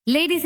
Ladies,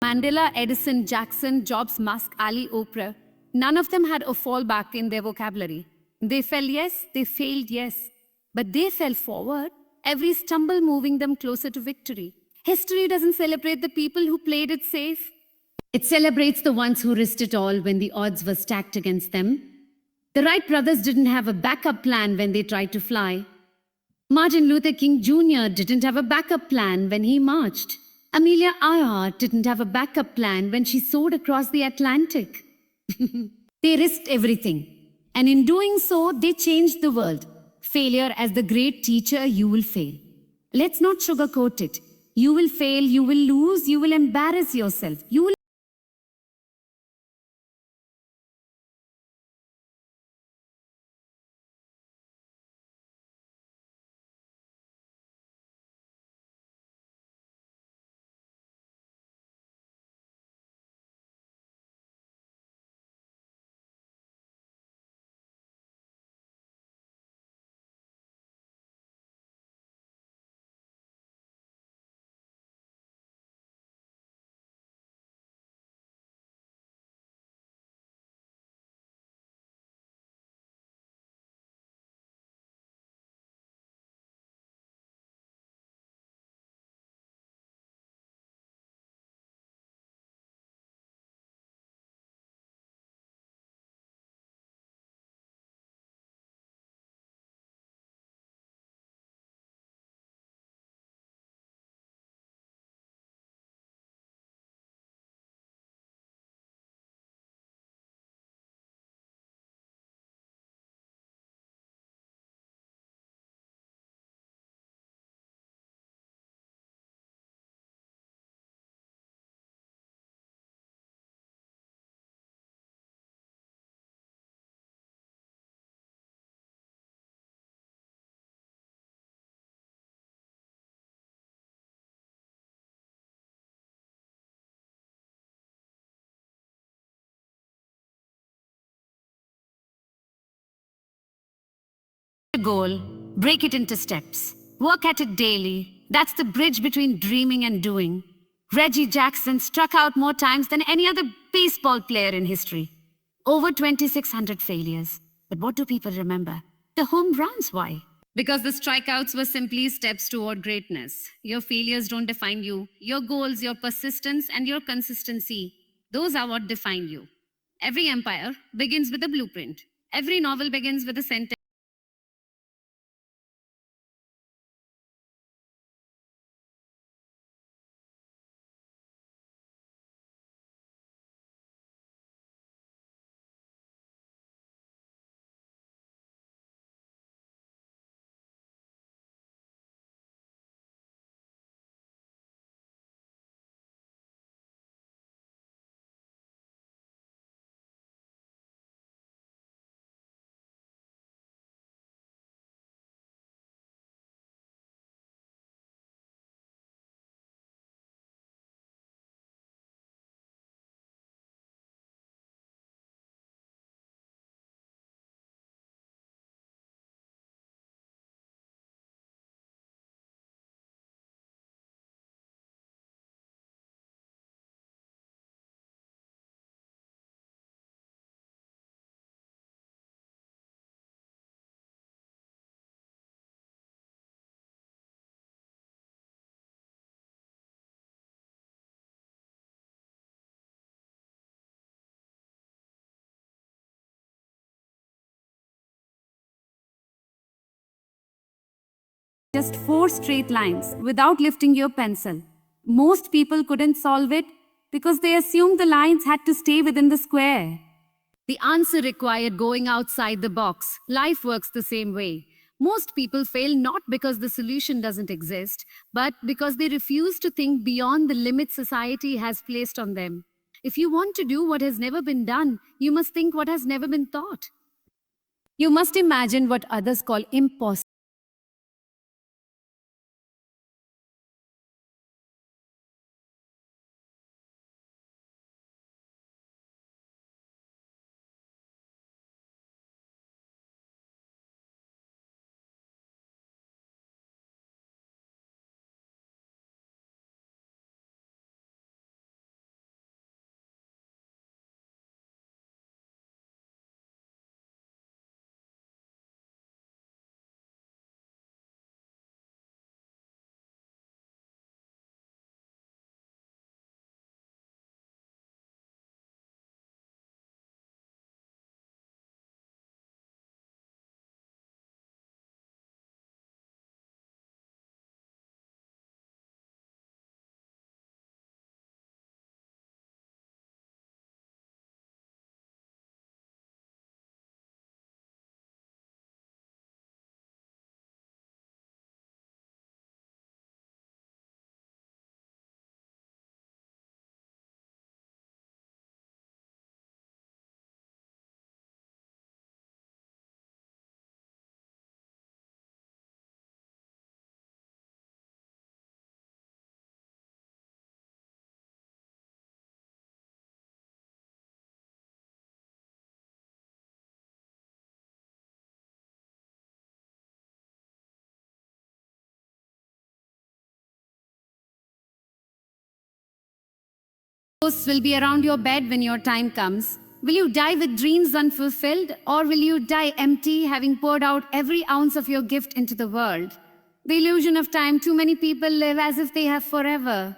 Mandela, Edison, Jackson, Jobs, Musk, Ali, Oprah, none of them had a fallback in their vocabulary. They fell, yes, they failed, yes, but they fell forward, every stumble moving them closer to victory. History doesn't celebrate the people who played it safe. It celebrates the ones who risked it all when the odds were stacked against them. The Wright brothers didn't have a backup plan when they tried to fly. Martin Luther King Jr. didn't have a backup plan when he marched. Amelia Earhart didn't have a backup plan when she soared across the Atlantic. They risked everything. And in doing so, they changed the world. Failure as the great teacher, you will fail. Let's not sugarcoat it. You will fail, you will lose, you will embarrass yourself. You will goal, break it into steps. Work at it daily. That's the bridge between dreaming and doing. Reggie Jackson struck out more times than any other baseball player in history. Over 2,600 failures. But what do people remember? The home runs, why? Because the strikeouts were simply steps toward greatness. Your failures don't define you. Your goals, your persistence, and your consistency, those are what define you. Every empire begins with a blueprint. Every novel begins with a sentence. just four straight lines without lifting your pencil. Most people couldn't solve it because they assumed the lines had to stay within the square. The answer required going outside the box. Life works the same way. Most people fail not because the solution doesn't exist, but because they refuse to think beyond the limits society has placed on them. If you want to do what has never been done, you must think what has never been thought. You must imagine what others call impossible. Ghosts will be around your bed when your time comes. Will you die with dreams unfulfilled, or will you die empty, having poured out every ounce of your gift into the world? The illusion of time, too many people live as if they have forever.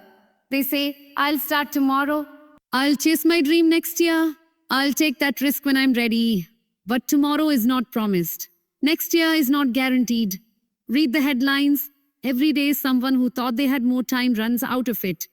They say, I'll start tomorrow. I'll chase my dream next year. I'll take that risk when I'm ready. But tomorrow is not promised. Next year is not guaranteed. Read the headlines. Every day, someone who thought they had more time runs out of it.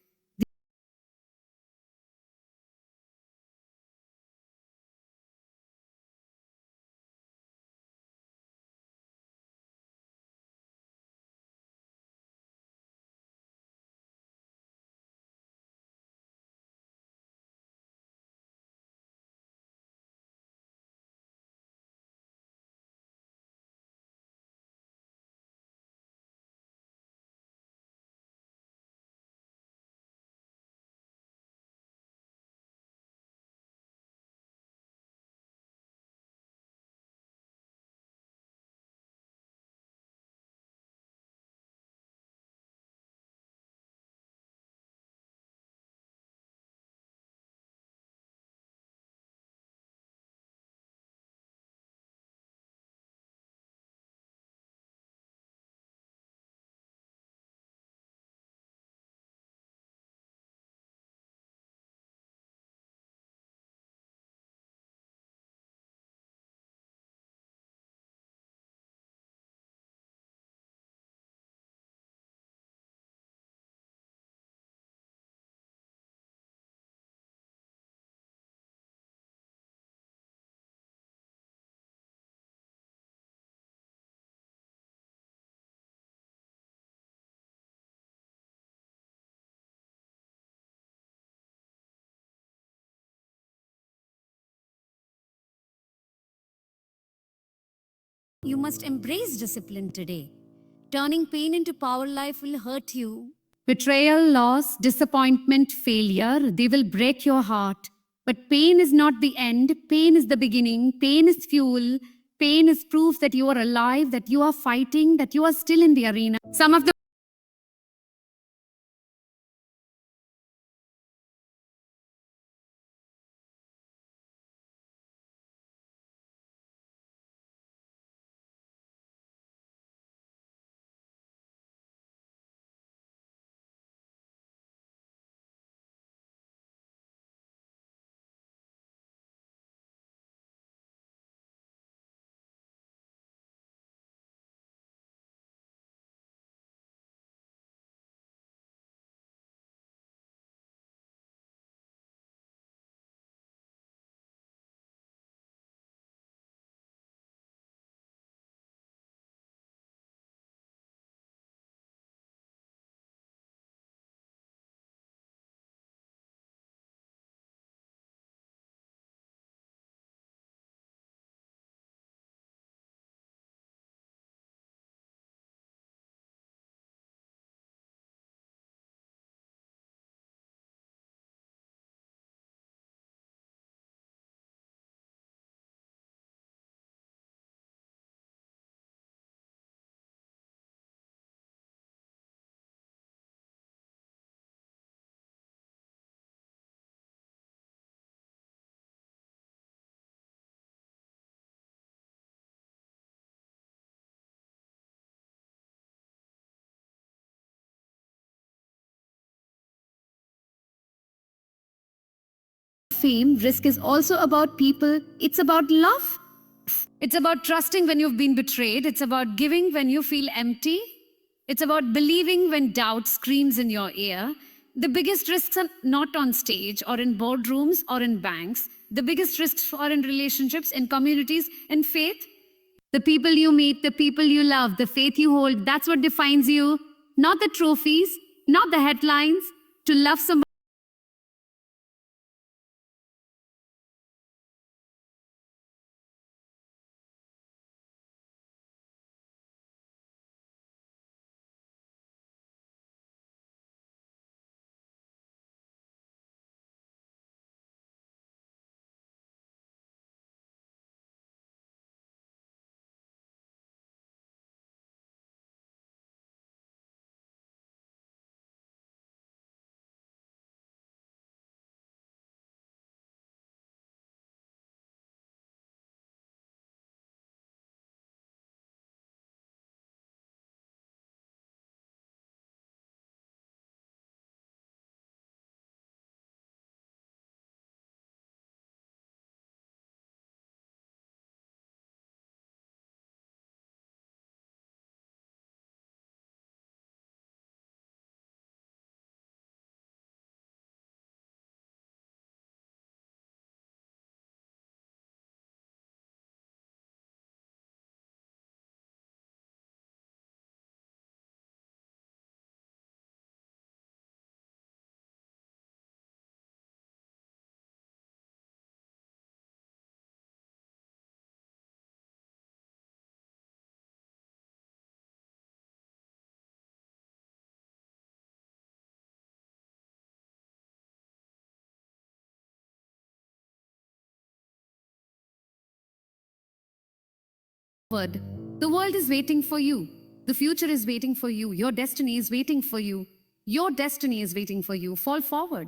You must embrace discipline today. Turning pain into power life will hurt you. Betrayal, loss, disappointment, failure, they will break your heart. But pain is not the end. Pain is the beginning. Pain is fuel. Pain is proof that you are alive, that you are fighting, that you are still in the arena. Some of the fame, risk is also about people. It's about love. It's about trusting when you've been betrayed. It's about giving when you feel empty. It's about believing when doubt screams in your ear. The biggest risks are not on stage or in boardrooms or in banks. The biggest risks are in relationships, in communities, in faith. The people you meet, the people you love, the faith you hold, that's what defines you. Not the trophies, not the headlines. To love somebody forward. The world is waiting for you. The future is waiting for you. Your destiny is waiting for you. Your destiny is waiting for you. Fall forward.